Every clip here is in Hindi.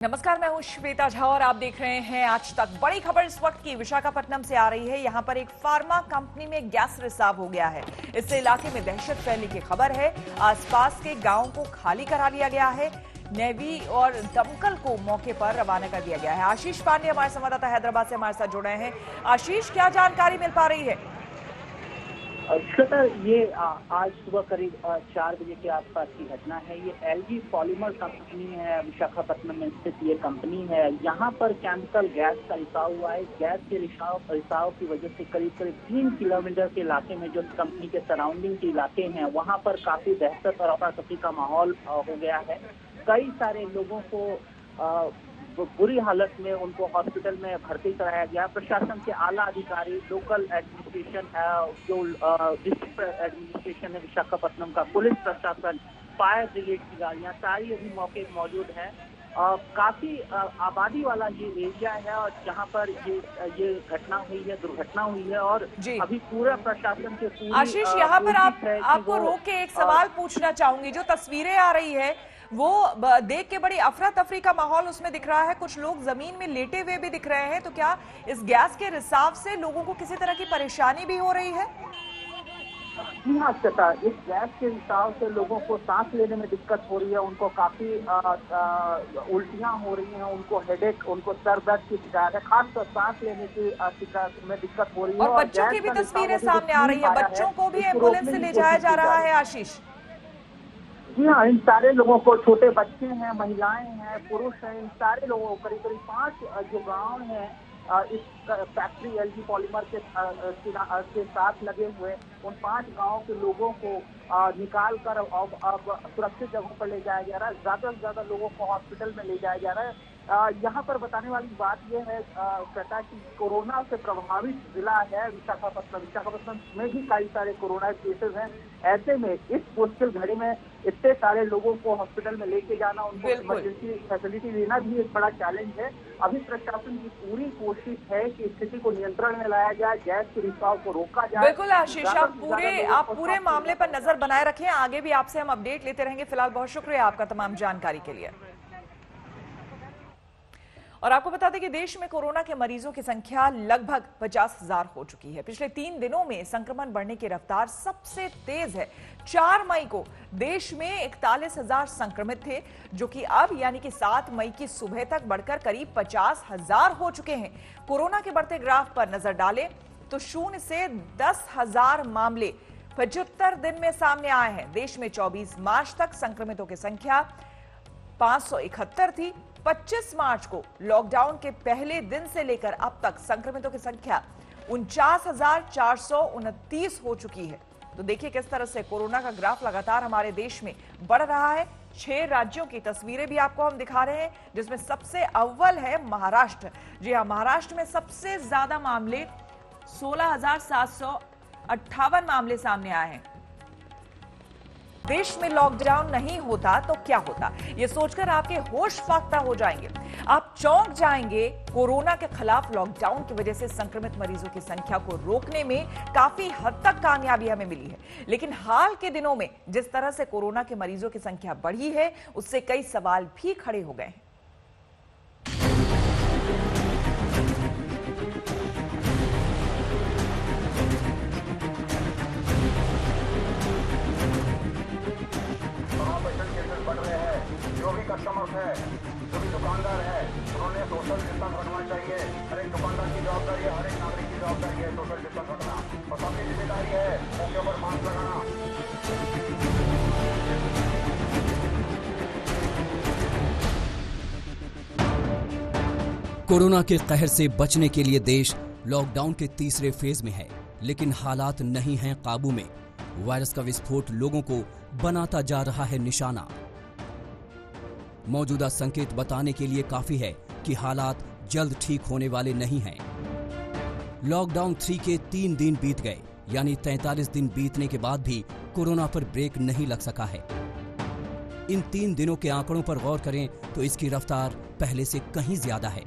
नमस्कार, मैं हूं श्वेता झा और आप देख रहे हैं आज तक। बड़ी खबर इस वक्त की विशाखापट्टनम से आ रही है। यहां पर एक फार्मा कंपनी में गैस रिसाव हो गया है। इससे इलाके में दहशत फैलने की खबर है। आसपास के गांव को खाली करा लिया गया है। नेवी और दमकल को मौके पर रवाना कर दिया गया है। आशीष पांडे हमारे संवाददाता हैदराबाद से हमारे साथ जुड़े हैं। आशीष, क्या जानकारी मिल पा रही है? श्वेता, ये आज सुबह करीब 4 बजे के आसपास की घटना है। ये एलजी पॉलीमर कंपनी है, विशाखापट्टनम में स्थित ये कंपनी है। यहाँ पर केमिकल गैस का रिसाव हुआ है। गैस के रिसाव की वजह से करीब 3 किलोमीटर के इलाके में जो कंपनी के सराउंडिंग के इलाके हैं, वहाँ पर काफी दहशत और अफरा-तफरी का माहौल हो गया है। कई सारे लोगों को बुरी हालत में उनको हॉस्पिटल में भर्ती कराया गया। प्रशासन के आला अधिकारी, लोकल एडमिनिस्ट्रेशन, जो डिस्ट्रिक्ट एडमिनिस्ट्रेशन है विशाखापट्टनम का, पुलिस प्रशासन, फायर ब्रिगेड की गाड़ियां सारी अभी मौके पर मौजूद है। काफी आबादी वाला ये एरिया है और जहां पर ये घटना हुई है, दुर्घटना हुई है। और अभी पूरा प्रशासन के पूरी आशीष, यहाँ पर आपको रोक के एक सवाल पूछना चाहूंगी। जो तस्वीरें आ रही है वो देख के बड़ी अफरा तफरी का माहौल उसमें दिख रहा है। कुछ लोग जमीन में लेटे हुए भी दिख रहे हैं। तो क्या इस गैस के रिसाव से लोगों को किसी तरह की परेशानी भी हो रही है? जी हाँ श्वेता, इस गैस के रिसाव से लोगों को सांस लेने में दिक्कत हो रही है। उनको काफी उल्टियां हो रही हैं, उनको हेडेक, उनको सर दर्द की शिकायत है। खासकर सांस लेने की शिकायत में दिक्कत हो रही है। और बच्चों की भी तस्वीरें सामने आ रही है। बच्चों को भी एम्बुलेंस से ले जाया जा रहा है। आशीष जी हाँ, इन सारे लोगों को, छोटे बच्चे हैं, महिलाएं हैं, पुरुष हैं, इन सारे लोगों को करीब 5 जो गांव हैं इस फैक्ट्री एलजी पॉलीमर के साथ लगे हुए, उन 5 गांवों के लोगों को निकाल कर अब सुरक्षित जगहों पर ले जाया जा रहा है। ज्यादा से ज्यादा लोगों को हॉस्पिटल में ले जाया जा रहा है। यहाँ पर बताने वाली बात यह है कहता कि कोरोना से प्रभावित जिला है विशाखापट्टनम में भी कई सारे कोरोना केसेस हैं। ऐसे में इस मुश्किल घड़ी में इतने सारे लोगों को हॉस्पिटल में लेके जाना, उनको इमरजेंसी फैसिलिटी देना भी एक बड़ा चैलेंज है। अभी प्रशासन की पूरी कोशिश है कि स्थिति को नियंत्रण में लाया जाए, गैस के रिसाव को रोका जाए। बिल्कुल आशीष, आप पूरे मामले पर नजर बनाए रखें। आगे भी आपसे हम अपडेट लेते रहेंगे। फिलहाल बहुत शुक्रिया आपका तमाम जानकारी के लिए। और आपको बता दें कि देश में कोरोना के मरीजों की संख्या लगभग 50,000 हो चुकी है। पिछले 3 दिनों में संक्रमण बढ़ने की रफ्तार सबसे तेज है। 4 मई को देश में 41,000 संक्रमित थे, जो कि अब यानी कि 7 मई की सुबह तक बढ़कर करीब 50,000 हो चुके हैं। कोरोना के बढ़ते ग्राफ पर नजर डालें तो 0 से 10,000 मामले 75 दिन में सामने आए हैं। देश में 24 मार्च तक संक्रमितों की संख्या 571 थी। 25 मार्च को लॉकडाउन के पहले दिन से लेकर अब तक संक्रमितों की संख्या 49,429 हो चुकी है। तो देखिए किस तरह से कोरोना का ग्राफ लगातार हमारे देश में बढ़ रहा है। 6 राज्यों की तस्वीरें भी आपको हम दिखा रहे हैं, जिसमें सबसे अव्वल है महाराष्ट्र। जी हां, महाराष्ट्र में सबसे ज्यादा मामले 16,758 मामले सामने आए हैं। देश में लॉकडाउन नहीं होता तो क्या होता, ये सोचकर आपके होश फाख्ता हो जाएंगे। आप चौंक जाएंगे। कोरोना के खिलाफ लॉकडाउन की वजह से संक्रमित मरीजों की संख्या को रोकने में काफी हद तक कामयाबी हमें मिली है। लेकिन हाल के दिनों में जिस तरह से कोरोना के मरीजों की संख्या बढ़ी है, उससे कई सवाल भी खड़े हो गए हैं। जो भी कस्टमर्स है, जो भी दुकानदार है, उन्होंने सोशल डिस्टेंस रखना चाहिए। हर एक दुकानदार की जवाबदारी है, हर एक नागरिक की जवाबदारी है सोशल डिस्टेंस रखना, और सबकी जिम्मेदारी है मौके पर मास्क लगाना। कोरोना के कहर से बचने के लिए देश लॉकडाउन के तीसरे फेज में है, लेकिन हालात नहीं हैं काबू में। वायरस का विस्फोट लोगों को बनाता जा रहा है निशाना। मौजूदा संकेत बताने के लिए काफी है कि हालात जल्द ठीक होने वाले नहीं हैं। लॉकडाउन 3 के 3 दिन बीत गए, यानी 43 दिन बीतने के बाद भी कोरोना पर ब्रेक नहीं लग सका है। इन 3 दिनों के आंकड़ों पर गौर करें तो इसकी रफ्तार पहले से कहीं ज्यादा है।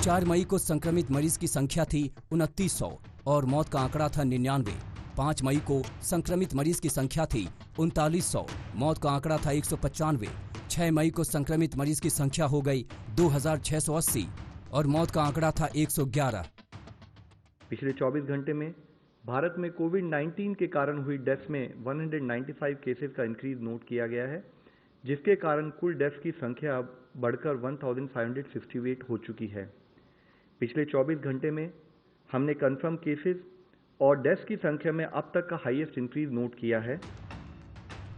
4 मई को संक्रमित मरीज की संख्या थी 2900 और मौत का आंकड़ा था 99। 5 मई को संक्रमित मरीज की संख्या थी 3900, मौत का आंकड़ा था 195। 6 मई को संक्रमित मरीज की संख्या हो गई 2680 और मौत का आंकड़ा था 111। पिछले 24 घंटे में भारत में कोविड-19 के कारण हुई डेथ्स में 195 केसेस का इंक्रीज नोट किया गया है, जिसके कारण कुल डेथ्स की संख्या अब बढ़कर 1558 हो चुकी है। पिछले 24 घंटे में हमने कंफर्म केसेस और डेथ्स की संख्या में अब तक का हाईएस्ट इंक्रीज नोट किया है।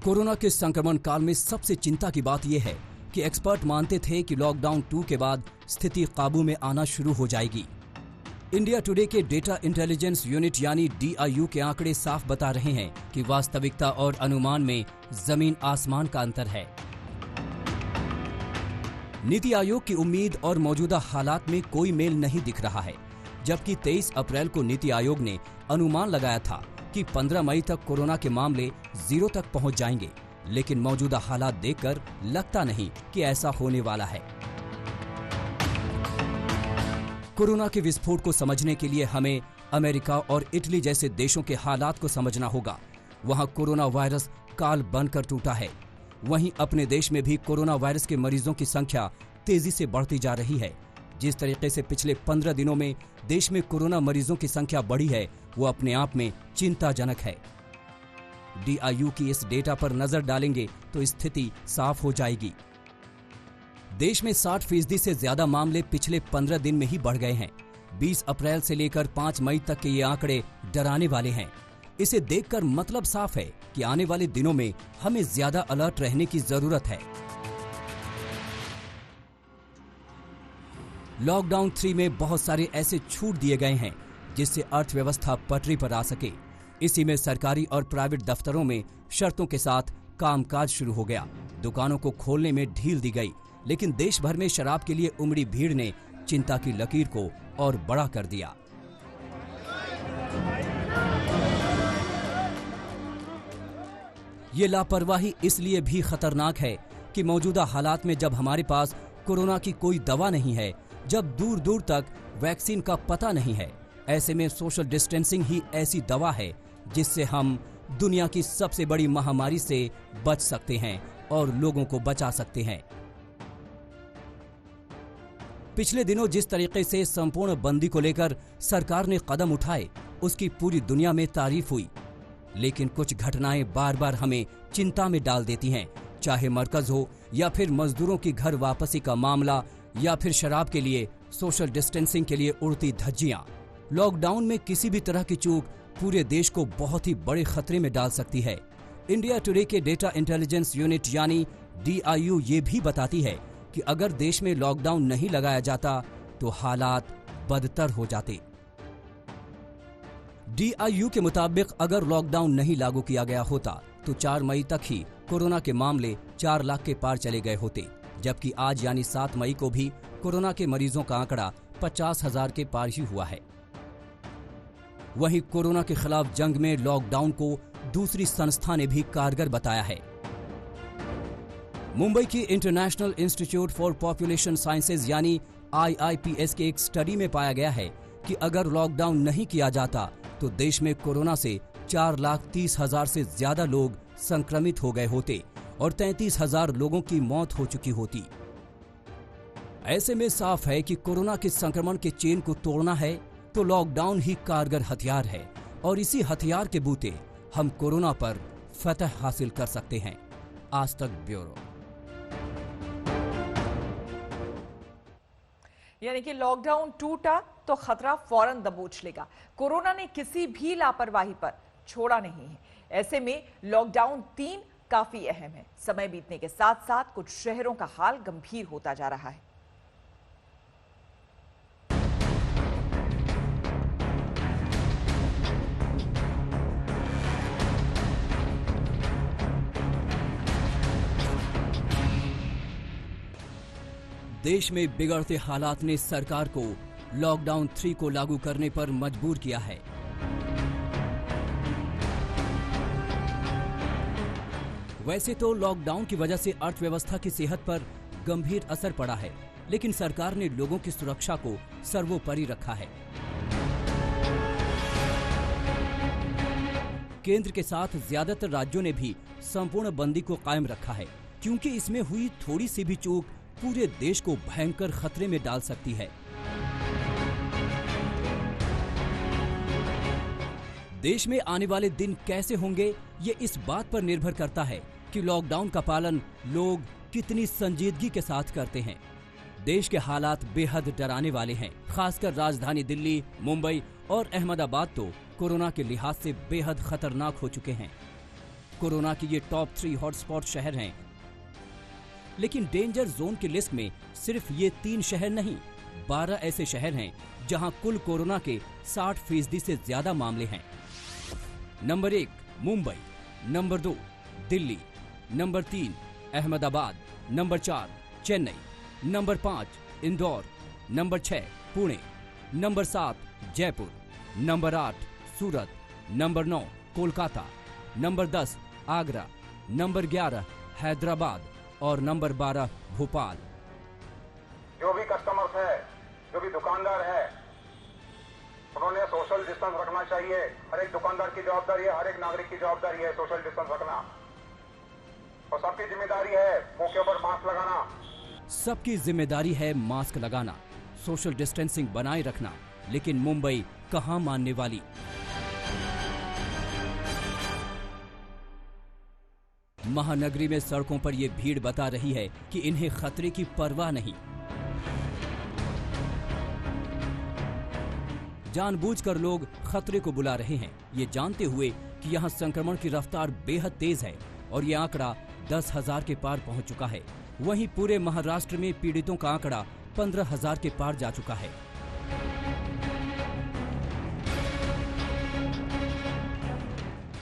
कोरोना के संक्रमण काल में सबसे चिंता की बात यह है कि एक्सपर्ट मानते थे कि लॉकडाउन 2 के बाद स्थिति काबू में आना शुरू हो जाएगी। इंडिया टुडे के डेटा इंटेलिजेंस यूनिट यानी DIU के आंकड़े साफ बता रहे हैं कि वास्तविकता और अनुमान में जमीन आसमान का अंतर है। नीति आयोग की उम्मीद और मौजूदा हालात में कोई मेल नहीं दिख रहा है। जबकि 23 अप्रैल को नीति आयोग ने अनुमान लगाया था कि 15 मई तक कोरोना के मामले 0 तक पहुंच जाएंगे, लेकिन मौजूदा हालात देखकर लगता नहीं कि ऐसा होने वाला है। कोरोना के विस्फोट को समझने के लिए हमें अमेरिका और इटली जैसे देशों के हालात को समझना होगा। वहां कोरोना वायरस काल बनकर टूटा है। वहीं अपने देश में भी कोरोना वायरस के मरीजों की संख्या तेजी से बढ़ती जा रही है। जिस तरीके से पिछले 15 दिनों में देश में कोरोना मरीजों की संख्या बढ़ी है, वो अपने आप में चिंताजनक है। DIU की इस डेटा पर नजर डालेंगे तो स्थिति साफ हो जाएगी। देश में 60% से ज्यादा मामले पिछले 15 दिन में ही बढ़ गए हैं। 20 अप्रैल से लेकर 5 मई तक के ये आंकड़े डराने वाले हैं। इसे देखकर मतलब साफ है कि आने वाले दिनों में हमें ज्यादा अलर्ट रहने की जरूरत है। लॉकडाउन 3 में बहुत सारे ऐसे छूट दिए गए हैं जिससे अर्थव्यवस्था पटरी पर आ सके। इसी में सरकारी और प्राइवेट दफ्तरों में शर्तों के साथ कामकाज शुरू हो गया। दुकानों को खोलने में ढील दी गई, लेकिन देश भर में शराब के लिए उमड़ी भीड़ ने चिंता की लकीर को और बड़ा कर दिया। ये लापरवाही इसलिए भी खतरनाक है कि मौजूदा हालात में जब हमारे पास कोरोना की कोई दवा नहीं है, जब दूर दूर तक वैक्सीन का पता नहीं है, ऐसे में सोशल डिस्टेंसिंग ही ऐसी दवा है जिससे हम दुनिया की सबसे बड़ी महामारी से बच सकते हैं और लोगों को बचा सकते हैं। पिछले दिनों जिस तरीके से संपूर्ण बंदी को लेकर सरकार ने कदम उठाए, उसकी पूरी दुनिया में तारीफ हुई। लेकिन कुछ घटनाएं बार बार हमें चिंता में डाल देती हैं, चाहे मरकज हो या फिर मजदूरों की घर वापसी का मामला या फिर शराब के लिए सोशल डिस्टेंसिंग के लिए उड़ती धज्जियां। लॉकडाउन में किसी भी तरह की चूक पूरे देश को बहुत ही बड़े खतरे में डाल सकती है। इंडिया टुडे के डेटा इंटेलिजेंस यूनिट यानी DIU ये भी बताती है कि अगर देश में लॉकडाउन नहीं लगाया जाता तो हालात बदतर हो जाते। DIU के मुताबिक अगर लॉकडाउन नहीं लागू किया गया होता तो 4 मई तक ही कोरोना के मामले 4 लाख के पार चले गए होते, जबकि आज यानी 7 मई को भी कोरोना के मरीजों का आंकड़ा 50,000 के पार ही हुआ है। वहीं कोरोना के खिलाफ जंग में लॉकडाउन को दूसरी संस्था ने भी कारगर बताया है। मुंबई की international institute for population sciences यानी IIPS के एक स्टडी में पाया गया है कि अगर लॉकडाउन नहीं किया जाता तो देश में कोरोना से 4,30,000 से ज्यादा लोग संक्रमित हो गए होते और 33,000 लोगों की मौत हो चुकी होती। ऐसे में साफ है कि कोरोना के संक्रमण के चेन को तोड़ना है तो लॉकडाउन ही कारगर हथियार है और इसी हथियार के बूते हम कोरोना पर फतह हासिल कर सकते हैं। आज तक ब्यूरो। यानी कि लॉकडाउन टूटा तो खतरा फौरन दबोच लेगा। कोरोना ने किसी भी लापरवाही पर छोड़ा नहीं है। ऐसे में लॉकडाउन 3 काफी अहम है। समय बीतने के साथ साथ कुछ शहरों का हाल गंभीर होता जा रहा है। देश में बिगड़ते हालात ने सरकार को लॉकडाउन 3 को लागू करने पर मजबूर किया है। वैसे तो लॉकडाउन की वजह से अर्थव्यवस्था की सेहत पर गंभीर असर पड़ा है, लेकिन सरकार ने लोगों की सुरक्षा को सर्वोपरि रखा है। केंद्र के साथ ज्यादातर राज्यों ने भी संपूर्ण बंदी को कायम रखा है, क्योंकि इसमें हुई थोड़ी सी भी चूक पूरे देश को भयंकर खतरे में डाल सकती है। देश में आने वाले दिन कैसे होंगे, ये इस बात पर निर्भर करता है कि लॉकडाउन का पालन लोग कितनी संजीदगी के साथ करते हैं। देश के हालात बेहद डराने वाले हैं। खासकर राजधानी दिल्ली, मुंबई और अहमदाबाद तो कोरोना के लिहाज से बेहद खतरनाक हो चुके हैं। कोरोना के ये टॉप 3 हॉटस्पॉट शहर हैं, लेकिन डेंजर जोन की लिस्ट में सिर्फ ये 3 शहर नहीं, 12 ऐसे शहर हैं जहां कुल कोरोना के 60% से ज्यादा मामले हैं। Number 1 Mumbai, number 2 Delhi, number 3 Ahmedabad, number 4 Chennai, number 5 Indore, number 6 Pune, number 7 Jaipur, number 8 Surat, number 9 Kolkata, number 10 Agra, number 11 Hyderabad और नंबर 12 भोपाल। जो भी कस्टमर्स है, जो भी दुकानदार है, उन्होंने सोशल डिस्टेंस रखना चाहिए। हर एक दुकानदार की जवाबदारी है, हर एक नागरिक की जवाबदारी है सोशल डिस्टेंस रखना, और सबकी जिम्मेदारी है मुंह के ऊपर मास्क लगाना। सबकी जिम्मेदारी है मास्क लगाना, सोशल डिस्टेंसिंग बनाए रखना, लेकिन मुंबई कहां मानने वाली। महानगरी में सड़कों पर ये भीड़ बता रही है कि इन्हें खतरे की परवाह नहीं। जानबूझकर लोग खतरे को बुला रहे हैं, ये जानते हुए कि यहाँ संक्रमण की रफ्तार बेहद तेज है और ये आंकड़ा 10,000 के पार पहुंच चुका है। वहीं पूरे महाराष्ट्र में पीड़ितों का आंकड़ा 15,000 के पार जा चुका है।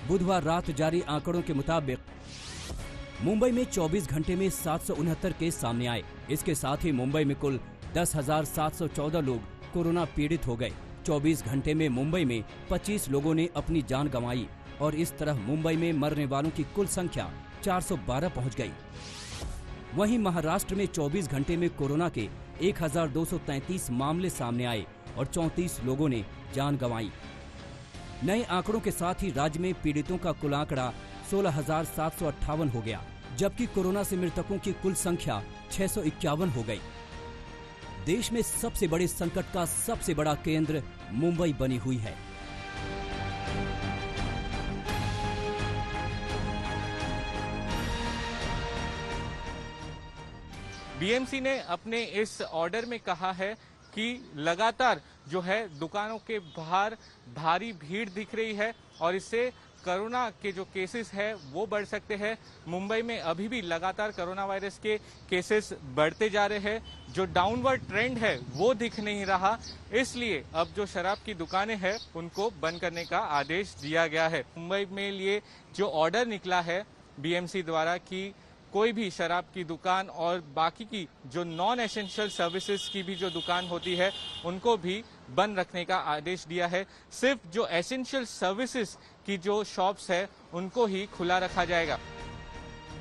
बुधवार रात जारी आंकड़ों के मुताबिक मुंबई में 24 घंटे में 769 केस सामने आए। इसके साथ ही मुंबई में कुल 10,714 लोग कोरोना पीड़ित हो गए। 24 घंटे में मुंबई में 25 लोगों ने अपनी जान गंवाई और इस तरह मुंबई में मरने वालों की कुल संख्या 412 पहुंच गई। वहीं महाराष्ट्र में 24 घंटे में कोरोना के 1,233 मामले सामने आए और 34 लोगों ने जान गंवाई। नए आंकड़ों के साथ ही राज्य में पीड़ितों का कुल आंकड़ा 16,758 हो गया, जबकि कोरोना से मृतकों की कुल संख्या 651 हो गई। देश में सबसे बड़े संकट का सबसे बड़ा केंद्र मुंबई बनी हुई है। बीएमसी ने अपने इस ऑर्डर में कहा है कि लगातार जो है दुकानों के बाहर भारी भीड़ दिख रही है और इससे कोरोना के जो केसेस है वो बढ़ सकते हैं। मुंबई में अभी भी लगातार कोरोना वायरस के केसेस बढ़ते जा रहे हैं, जो डाउनवर्ड ट्रेंड है वो दिख नहीं रहा। इसलिए अब जो शराब की दुकानें हैं उनको बंद करने का आदेश दिया गया है। मुंबई में लिए जो ऑर्डर निकला है बीएमसी द्वारा कि कोई भी शराब की दुकान और बाकी की जो नॉन एसेंशियल सर्विसेज की भी जो दुकान होती है उनको भी बंद रखने का आदेश दिया है। सिर्फ जो एसेंशियल सर्विसेज की जो शॉप्स है उनको ही खुला रखा जाएगा।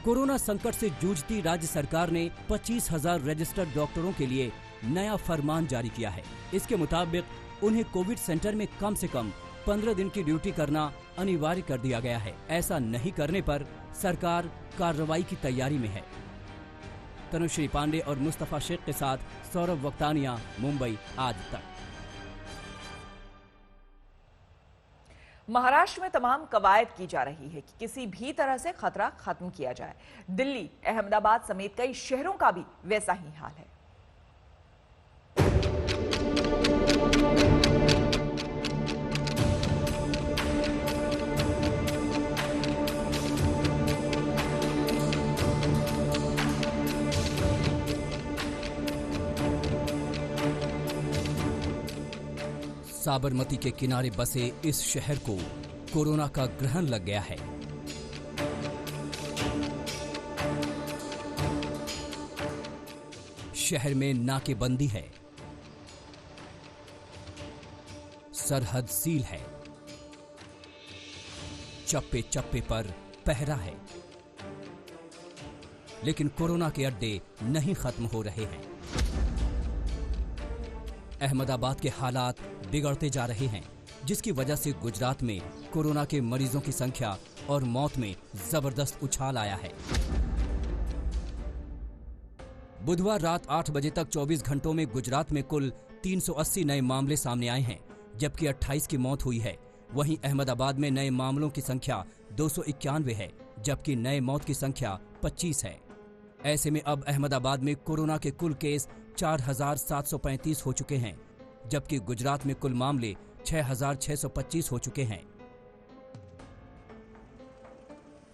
कोरोना संकट से जूझती राज्य सरकार ने 25,000 रजिस्टर्ड डॉक्टरों के लिए नया फरमान जारी किया है। इसके मुताबिक उन्हें कोविड सेंटर में कम से कम 15 दिन की ड्यूटी करना अनिवार्य कर दिया गया है। ऐसा नहीं करने पर सरकार कार्रवाई की तैयारी में है। तनुश्री पांडे और मुस्तफा शेख के साथ सौरभ वक्तानिया, मुंबई आज तक। महाराष्ट्र में तमाम कवायद की जा रही है कि किसी भी तरह से खतरा खत्म किया जाए। दिल्ली, अहमदाबाद समेत कई शहरों का भी वैसा ही हाल है। साबरमती के किनारे बसे इस शहर को कोरोना का ग्रहण लग गया है। शहर में नाकेबंदी है, सरहद सील है, चप्पे चप्पे पर पहरा है, लेकिन कोरोना के अड्डे नहीं खत्म हो रहे हैं। अहमदाबाद के हालात बिगड़ते जा रहे हैं। जिसकी वजह से गुजरात में कोरोना के मरीजों की संख्या और मौत में जबरदस्त उछाल आया है। बुधवार रात 8 बजे तक 24 घंटों में गुजरात में कुल 380 नए मामले सामने आए हैं, जबकि 28 की मौत हुई है। वहीं अहमदाबाद में नए मामलों की संख्या 291 है, जबकि नए मौत की संख्या 25 है। ऐसे में अब अहमदाबाद में कोरोना के कुल केस 4735 हो चुके हैं, जबकि गुजरात में कुल मामले 6625 हो चुके हैं।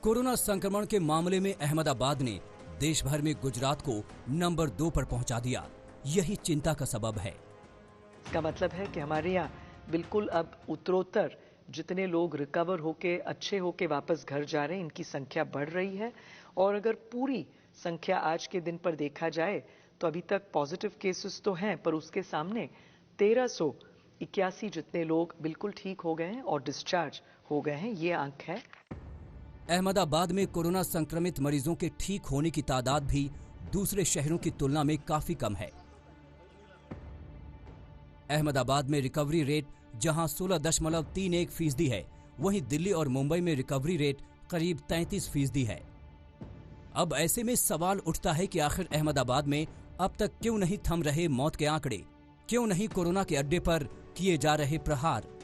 कोरोना संक्रमण के मामले में अहमदाबाद ने देश भर में गुजरात को नंबर 2 पर पहुंचा दिया। यही चिंता का सबब है। इसका मतलब है कि हमारे यहाँ बिल्कुल अब उत्तरोत्तर जितने लोग रिकवर होके अच्छे होके वापस घर जा रहे हैं, इनकी संख्या बढ़ रही है। और अगर पूरी संख्या आज के दिन पर देखा जाए तो अभी तक पॉजिटिव केसेस तो हैं, पर उसके सामने 1381 जितने लोग बिल्कुल ठीक हो गए हैं और डिस्चार्ज हो गए हैं, ये अंक है। अहमदाबाद में कोरोना संक्रमित मरीजों के ठीक होने की तादाद भी दूसरे शहरों की तुलना में काफी कम है। अहमदाबाद में रिकवरी रेट जहां 16.31% है, वहीं दिल्ली और मुंबई में रिकवरी रेट करीब 33% है। अब ऐसे में सवाल उठता है कि आखिर अहमदाबाद में अब तक क्यों नहीं थम रहे मौत के आंकड़े, क्यों नहीं कोरोना के अड्डे पर किए जा रहे प्रहार।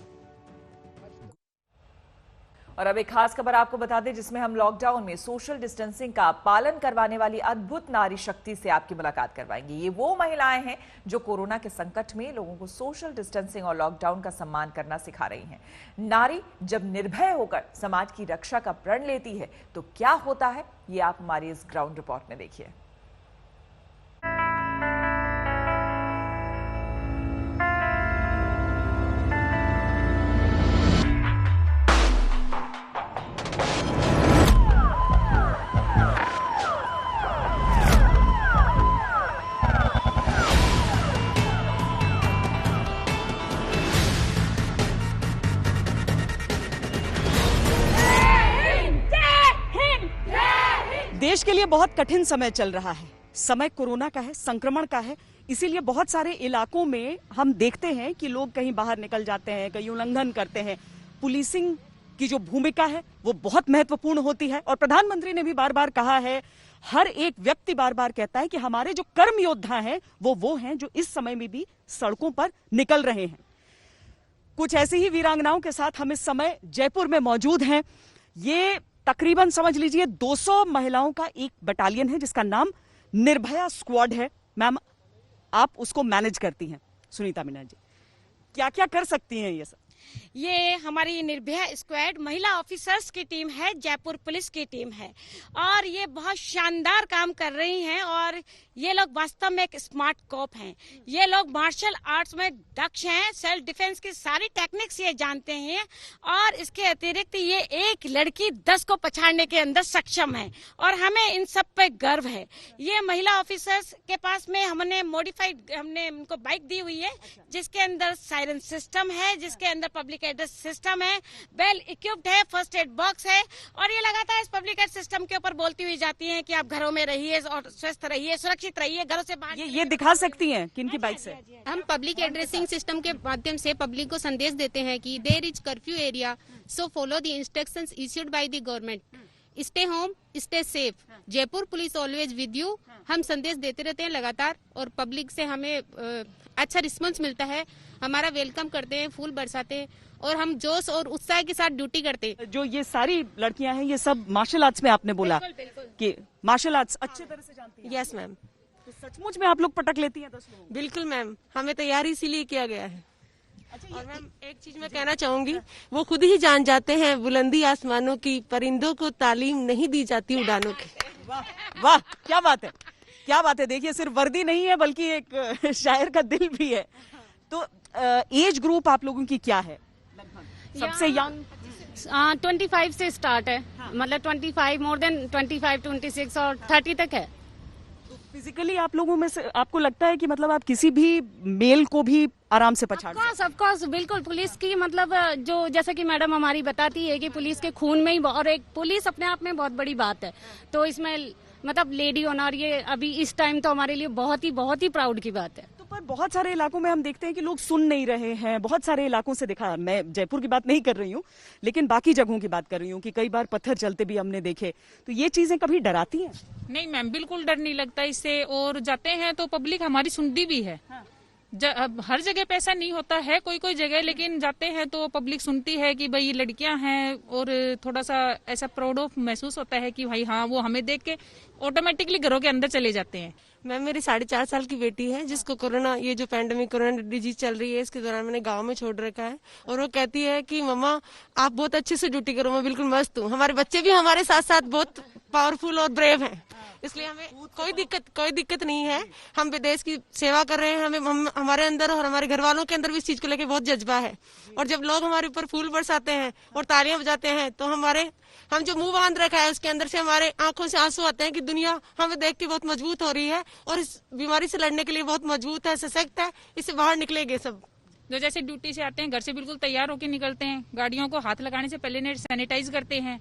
और अब एक खास खबर आपको बता दें, जिसमें हम लॉकडाउन में सोशल डिस्टेंसिंग का पालन करवाने वाली अद्भुत नारी शक्ति से आपकी मुलाकात करवाएंगे। ये वो महिलाएं हैं जो कोरोना के संकट में लोगों को सोशल डिस्टेंसिंग और लॉकडाउन का सम्मान करना सिखा रही हैं। नारी जब निर्भय होकर समाज की रक्षा का प्रण लेती है तो क्या होता है, ये आप हमारी इस ग्राउंड रिपोर्ट में देखिए। देश के लिए बहुत कठिन समय चल रहा है। समय कोरोना का है, संक्रमण का है, इसीलिए बहुत सारे इलाकों में हम देखते हैं कि लोग कहीं बाहर निकल जाते हैं, कहीं उल्लंघन करते हैं। पुलिसिंग की जो भूमिका है वो बहुत महत्वपूर्ण होती है। और प्रधानमंत्री ने भी बार बार कहा है, हर एक व्यक्ति बार बार कहता है कि हमारे जो कर्म योद्धा हैं वो हैं जो इस समय में भी सड़कों पर निकल रहे हैं। कुछ ऐसी ही वीरांगनाओं के साथ हम इस समय जयपुर में मौजूद हैं। ये तकरीबन समझ लीजिए 200 महिलाओं का एक बटालियन है जिसका नाम निर्भया स्क्वाड है। मैम, आप उसको मैनेज करती हैं। सुनीता मीना जी, क्या क्या कर सकती हैं ये सब? ये हमारी निर्भया स्क्वाड महिला ऑफिसर्स की टीम है, जयपुर पुलिस की टीम है और ये बहुत शानदार काम कर रही हैं। और ये लोग वास्तव में एक स्मार्ट कॉप हैं। ये लोग मार्शल आर्ट्स में दक्ष हैं, सेल्फ डिफेंस की सारी टेक्निक्स ये जानते हैं और इसके अतिरिक्त ये एक लड़की 10 को पछाड़ने के अंदर सक्षम है और हमें इन सब पे गर्व है। ये महिला ऑफिसर्स के पास में हमने उनको बाइक दी हुई है जिसके अंदर सायरन सिस्टम है, जिसके अंदर पब्लिक एड्रेस सिस्टम है, वेल इक्विप्ड है, फर्स्ट एड बॉक्स है और ये लगातार इस पब्लिक एड्रेस सिस्टम के ऊपर बोलती हुई जाती हैं कि आप घरों में रहिए और स्वस्थ रहिए, सुरक्षित रहिए, घरों से बाहर। ये दिखा सकती हैं किनकी बाइक से? हम पब्लिक एड्रेसिंग सिस्टम के माध्यम से पब्लिक को संदेश देते हैं कि there is curfew area, so follow the instructions issued by the government, stay home, stay safe, Jaipur police always with you. हम संदेश देते रहते हैं लगातार और पब्लिक से हमें अच्छा रिस्पॉन्स मिलता है। हमारा वेलकम करते हैं, फूल बरसाते हैं और हम जोश और उत्साह के साथ ड्यूटी करते हैं। जो ये सारी लड़कियां हैं ये सब मार्शल आर्ट्स में आपने बोला कि मार्शल आर्ट्स अच्छी तरह से जानती हैं? Yes ma'am. तो सचमुच में आप लोग पटक लेती हैं 10 लोगों? बिल्कुल मैम, हमें तैयारी इसीलिए किया गया है। और मैम एक चीज मैं कहना चाहूंगी, वो खुद ही जान जाते हैं बुलंदी आसमानों की, परिंदों को तालीम नहीं दी जाती उड़ानों की। वाह वाह, क्या बात है, क्या बात है। देखिए, सिर्फ वर्दी नहीं है बल्कि एक शायर का दिल भी है। तो एज ग्रुप आप लोगों की क्या है? सबसे यंग 25 से स्टार्ट है। मतलब 25, मोर देन 25, 26 और 30 तक है। फिजिकली आप लोगों में से आपको लगता है कि मतलब आप किसी भी मेल को भी आराम से पछाड़ सकते हैं? ऑफ कोर्स, बिल्कुल। पुलिस की मतलब जो जैसे कि मैडम हमारी बताती है कि पुलिस के खून में ही, और एक पुलिस अपने आप में बहुत बड़ी बात है। तो इसमें मतलब लेडी होना, और ये अभी इस टाइम तो हमारे लिए बहुत ही प्राउड की बात है। तो पर बहुत सारे इलाकों में हम देखते हैं कि लोग सुन नहीं रहे हैं। बहुत सारे इलाकों से देखा, मैं जयपुर की बात नहीं कर रही हूँ, लेकिन बाकी जगहों की बात कर रही हूँ कि कई बार पत्थर चलते भी हमने देखे। तो ये चीजें कभी डराती हैं? नहीं मैम, बिल्कुल डर नहीं लगता इससे। और जाते हैं तो पब्लिक हमारी सुनती भी है। अब हर जगह पे ऐसा नहीं होता है, कोई कोई जगह, लेकिन जाते हैं तो पब्लिक सुनती है कि भाई लड़कियां हैं, और थोड़ा सा ऐसा प्राउड ऑफ महसूस होता है कि भाई हाँ, वो हमें देख के ऑटोमेटिकली घरों के अंदर चले जाते हैं। मैम मेरी 4.5 साल की बेटी है जिसको कोरोना, ये जो पैंडेमिक कोरोना डिजीज चल रही है, इसके दौरान मैंने गांव में छोड़ रखा है। और वो कहती है कि मम्मा आप बहुत अच्छे से ड्यूटी करो, मैं बिल्कुल मस्त हूँ। हमारे बच्चे भी हमारे साथ साथ बहुत पावरफुल और ब्रेव हैं, इसलिए हमें कोई दिक्कत नहीं है। हम भी देश की सेवा कर रहे हैं। हम हमारे अंदर और हमारे घर वालों के अंदर भी इस चीज को लेकर बहुत जज्बा है। और जब लोग हमारे ऊपर फूल बरसाते हैं और तालियां बजाते हैं तो हम जो मुंह बांध रखा है उसके अंदर से हमारे आंखों से आंसू आते हैं कि दुनिया हमें देख के बहुत मजबूत हो रही है और इस बीमारी से लड़ने के लिए बहुत मजबूत है, सशक्त है, इससे बाहर निकलेंगे सब। जो जैसे ड्यूटी से आते हैं घर से बिल्कुल तैयार होकर निकलते हैं, गाड़ियों को हाथ लगाने से पहले नेट सैनिटाइज करते हैं,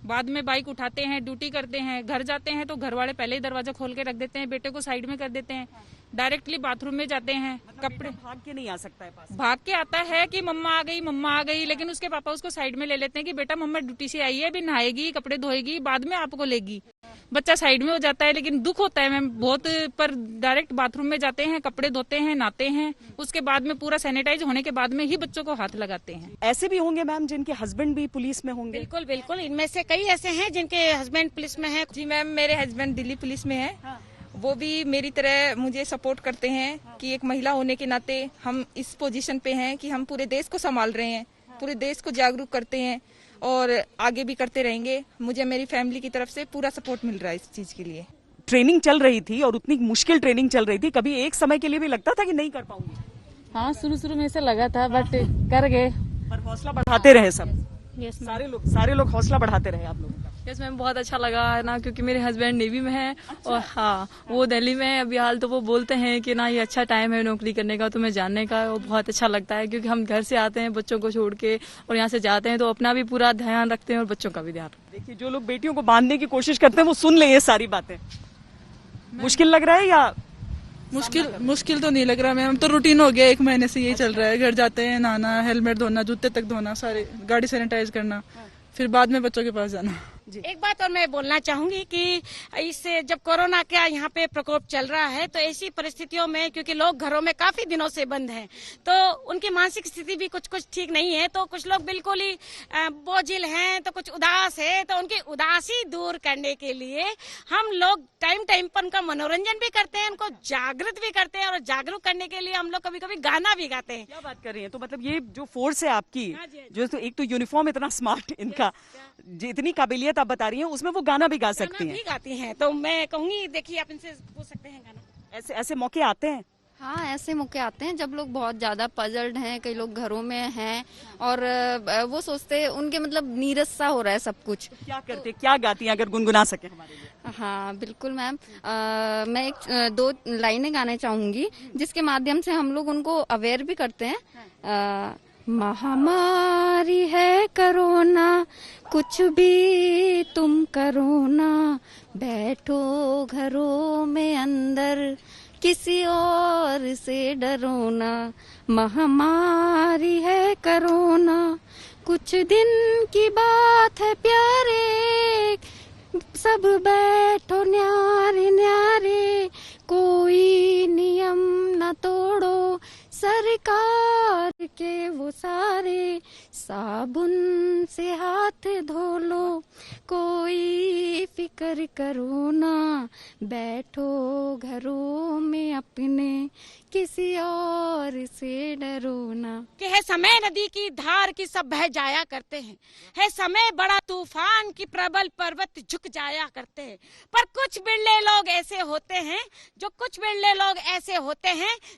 बाद में बाइक उठाते हैं, ड्यूटी करते हैं। घर जाते हैं तो घर वाले पहले ही दरवाजा खोल के रख देते हैं, बेटे को साइड में कर देते हैं, डायरेक्टली बाथरूम में जाते हैं। कपड़े भाग के नहीं आ सकता है पास? भाग के आता है कि मम्मा आ गई, लेकिन उसके पापा उसको साइड में ले लेते हैं कि बेटा मम्मा ड्यूटी से आई है, अभी नहाएगी, कपड़े धोएगी, बाद में आपको लेगी। बच्चा साइड में हो जाता है, लेकिन दुख होता है मैम बहुत। पर डायरेक्ट बाथरूम में जाते हैं, कपड़े धोते हैं, नहाते हैं, उसके बाद में पूरा सैनिटाइज होने के बाद में ही बच्चों को हाथ लगाते हैं। ऐसे भी होंगे मैम जिनके हस्बैंड भी पुलिस में होंगे? बिल्कुल बिल्कुल, इनमें से कई ऐसे हैं जिनके हस्बैंड पुलिस में है। जी मैम, मेरे हस्बैंड दिल्ली पुलिस में है। वो भी मेरी तरह मुझे सपोर्ट करते हैं कि एक महिला होने के नाते हम इस पोजीशन पे हैं कि हम पूरे देश को संभाल रहे हैं, पूरे देश को जागरूक करते हैं और आगे भी करते रहेंगे। मुझे मेरी फैमिली की तरफ से पूरा सपोर्ट मिल रहा है इस चीज के लिए। ट्रेनिंग चल रही थी और उतनी मुश्किल ट्रेनिंग चल रही थी, कभी एक समय के लिए भी लगता था कि नहीं कर पाऊंगी? हाँ, शुरू में ऐसा लगा था, बट कर गए। पर हौसला बढ़ाते रहे सब? यस, सारे लोग हौसला बढ़ाते रहे आप लोग? यस मैम, बहुत अच्छा लगा है ना, क्योंकि मेरे हस्बैंड नेवी में है। और हाँ, वो दिल्ली में है अभी हाल, तो वो बोलते हैं कि ना ये अच्छा टाइम है नौकरी करने का, तुम्हें जानने का। वो बहुत अच्छा लगता है क्योंकि हम घर से आते हैं बच्चों को छोड़ के और यहाँ से जाते हैं तो अपना भी पूरा ध्यान रखते हैं और बच्चों का भी ध्यान। देखिए, जो लोग बेटियों को बांधने की कोशिश करते हैं वो सुन ले ये सारी बातें। मुश्किल लग रहा है या? मुश्किल तो नहीं लग रहा मैम, तो रूटीन हो गया, 1 महीने से यही चल रहा है। घर जाते हैं, नहाना, हेलमेट धोना, जूते तक धोना, सारे गाड़ी सैनिटाइज करना, फिर बाद में बच्चों के पास जाना। एक बात और मैं बोलना चाहूंगी कि इससे जब कोरोना का यहाँ पे प्रकोप चल रहा है तो ऐसी परिस्थितियों में, क्योंकि लोग घरों में काफी दिनों से बंद हैं, तो उनकी मानसिक स्थिति भी कुछ ठीक नहीं है। तो कुछ लोग बिल्कुल ही बोझिल हैं, तो कुछ उदास है। तो उनकी उदासी दूर करने के लिए हम लोग टाइम पर उनका मनोरंजन भी करते हैं, उनको जागृत भी करते हैं, और जागरूक करने के लिए हम लोग कभी कभी गाना भी गाते हैं। क्या बात कर रही है? तो मतलब ये जो फोर्स है आपकी, जो तो एक तो यूनिफॉर्म इतना स्मार्ट इनका, जितनी काबिलियत आप बता रही हैं, उसमें वो गाना भी गा सकती हैं। भी गाती हैं, तो मैं कहूंगी देखिए आप इनसे पूछ सकते हैं गाना। ऐसे मौके आते हैं? हाँ, ऐसे मौके आते हैं जब लोग बहुत ज्यादा पजल्ड हैं, कई लोग घरों में हैं और वो सोचते हैं उनके मतलब नीरस सा हो रहा है सब कुछ। तो क्या करते, क्या गाती हैं अगर गुनगुना सके हमारे लिए? हाँ बिल्कुल मैम, मैं 2 लाइनें गाने चाहूंगी जिसके माध्यम से हम लोग उनको अवेयर भी करते हैं। महामारी है कोरोना, कुछ भी तुम करो ना, बैठो घरों में अंदर, किसी और से डरो ना। महामारी है कोरोना, कुछ दिन की बात है प्यारे, सब बैठो न्यारे न्यारे, कोई नियम न तोड़ो, सरकार के वो सारे साबुन से हाथ धो लो, कोई फिक्र करो ना, बैठो घरों में अपने, किसी और से डरो ना। कि है समय नदी की धार की सब बह जाया करते हैं, है समय बड़ा तूफान की प्रबल पर्वत झुक जाया करते हैं, पर कुछ बिरले लोग ऐसे होते हैं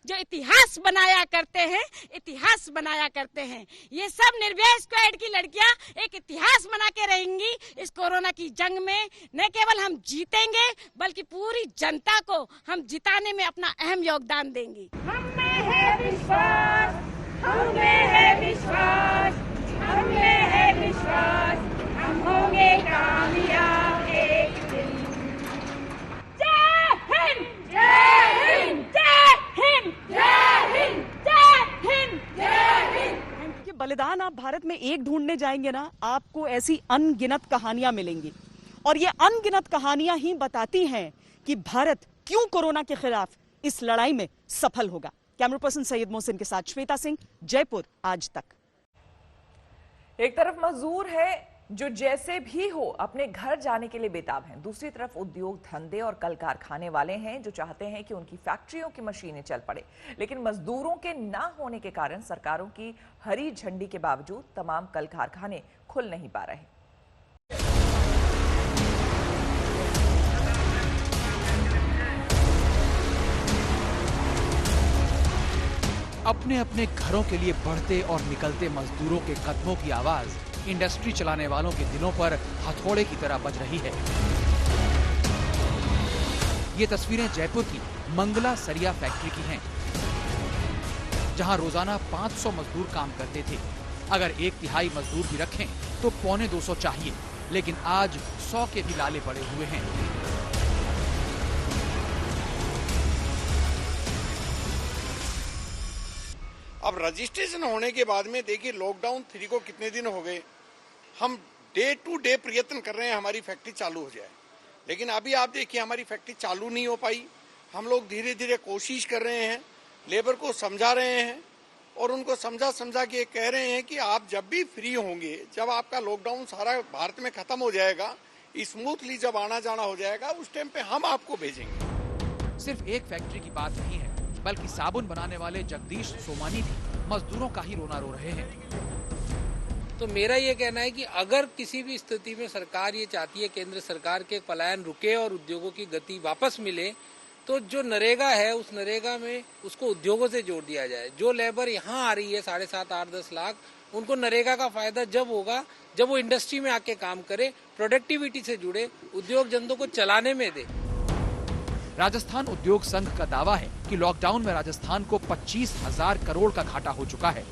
जो इतिहास बनाया करते हैं, इतिहास बनाया करते हैं। ये सब निर्भया स्क्वाड की लड़कियां एक इतिहास बना के रहेंगी इस कोरोना की जंग में। न केवल हम जीतेंगे बल्कि पूरी जनता को हम जिताने में अपना अहम योगदान देंगी। हमें है विश्वास, हमें है विश्वास, हमें है विश्वास, हम होंगे कामयाब एक दिन। जय हिंद, जय हिंद, जय हिंद। बलिदान आप भारत में एक ढूंढने जाएंगे ना, आपको ऐसी अनगिनत कहानियां मिलेंगी। और ये अनगिनत कहानियां ही बताती हैं कि भारत क्यों कोरोना के खिलाफ इस लड़ाई में सफल होगा। कैमरा पर्सन सैयद मोहसिन के साथ श्वेता सिंह, जयपुर, आज तक। एक तरफ मजदूर है जो जैसे भी हो अपने घर जाने के लिए बेताब हैं, दूसरी तरफ उद्योग धंधे और कल कारखाने वाले हैं जो चाहते हैं कि उनकी फैक्ट्रियों की मशीनें चल पड़े। लेकिन मजदूरों के ना होने के कारण सरकारों की हरी झंडी के बावजूद तमाम कल कारखाने खुल नहीं पा रहे। अपने अपने घरों के लिए बढ़ते और निकलते मजदूरों के कदमों की आवाज इंडस्ट्री चलाने वालों के दिलों पर हथौड़े की तरह बज रही है। ये तस्वीरें जयपुर की मंगला सरिया फैक्ट्री की हैं, जहां रोजाना 500 मजदूर काम करते थे। अगर 1/3 मजदूर भी रखें तो 250 चाहिए, लेकिन आज 100 के भी लाले पड़े हुए हैं। अब रजिस्ट्रेशन होने के बाद में देखिए लॉकडाउन 3 को कितने दिन हो गए, हम डे टू डे प्रयत्न कर रहे हैं हमारी फैक्ट्री चालू हो जाए, लेकिन अभी आप देखिए हमारी फैक्ट्री चालू नहीं हो पाई। हम लोग धीरे धीरे कोशिश कर रहे हैं, लेबर को समझा रहे हैं और उनको समझा के कह रहे हैं कि आप जब भी फ्री होंगे, जब आपका लॉकडाउन सारा भारत में खत्म हो जाएगा, स्मूथली जब आना जाना हो जाएगा, उस टाइम पे हम आपको भेजेंगे। सिर्फ एक फैक्ट्री की बात नहीं है, बल्कि साबुन बनाने वाले जगदीश सोमानी भी मजदूरों का ही रोना रो रहे हैं। तो मेरा ये कहना है कि अगर किसी भी स्थिति में सरकार ये चाहती है केंद्र सरकार के पलायन रुके और उद्योगों की गति वापस मिले, तो जो नरेगा है उस नरेगा में उसको उद्योगों से जोड़ दिया जाए। जो लेबर यहाँ आ रही है 7.5 8-10 लाख, उनको नरेगा का फायदा जब होगा जब वो इंडस्ट्री में आके काम करे, प्रोडक्टिविटी से जुड़े, उद्योग धंधों को चलाने में दे। राजस्थान उद्योग संघ का दावा है कि लॉकडाउन में राजस्थान को 25,000 करोड़ का घाटा हो चुका है।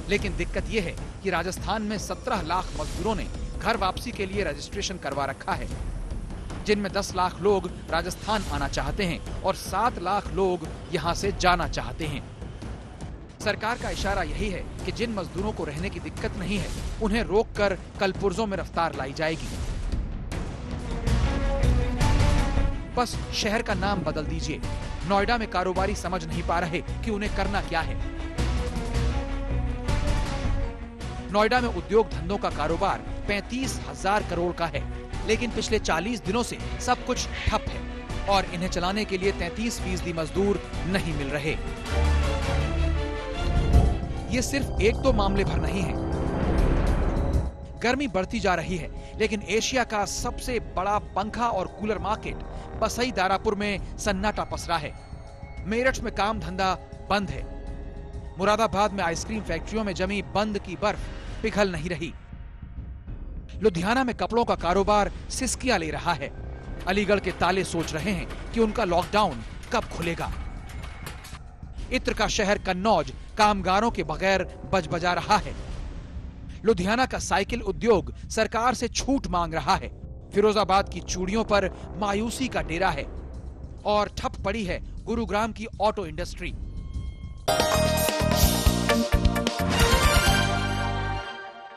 लेकिन दिक्कत यह है कि राजस्थान में 17 लाख मजदूरों ने घर वापसी के लिए रजिस्ट्रेशन करवा रखा है, जिनमें 10 लाख लोग राजस्थान आना चाहते हैं और 7 लाख लोग यहां से जाना चाहते हैं। सरकार का इशारा यही है कि जिन मजदूरों को रहने की दिक्कत नहीं है, उन्हें रोककर कलपुर्जों में रफ्तार लाई जाएगी। बस शहर का नाम बदल दीजिए। नोएडा में कारोबारी समझ नहीं पा रहे कि उन्हें करना क्या है। नोएडा में उद्योग धंधों का कारोबार 35,000 करोड़ का है, लेकिन पिछले 40 दिनों से सब कुछ ठप है और इन्हें चलाने के लिए 33% मजदूर नहीं मिल रहे। ये सिर्फ 1-2 मामले भर नहीं है। गर्मी बढ़ती जा रही है, लेकिन एशिया का सबसे बड़ा पंखा और कूलर मार्केट बसई दारापुर में सन्नाटा पसरा है। मेरठ में काम धंधा बंद है। मुरादाबाद में आइसक्रीम फैक्ट्रियों में जमी बंद की बर्फ पिघल नहीं रही। लुधियाना में कपड़ों का कारोबार सिसकियां ले रहा है। अलीगढ़ के ताले सोच रहे हैं कि उनका लॉकडाउन कब खुलेगा। इत्र का शहर कन्नौज कामगारों के बगैर बजबजा रहा है। लुधियाना का साइकिल उद्योग सरकार से छूट मांग रहा है। फिरोजाबाद की चूड़ियों पर मायूसी का डेरा है और ठप पड़ी है गुरुग्राम की ऑटो इंडस्ट्री।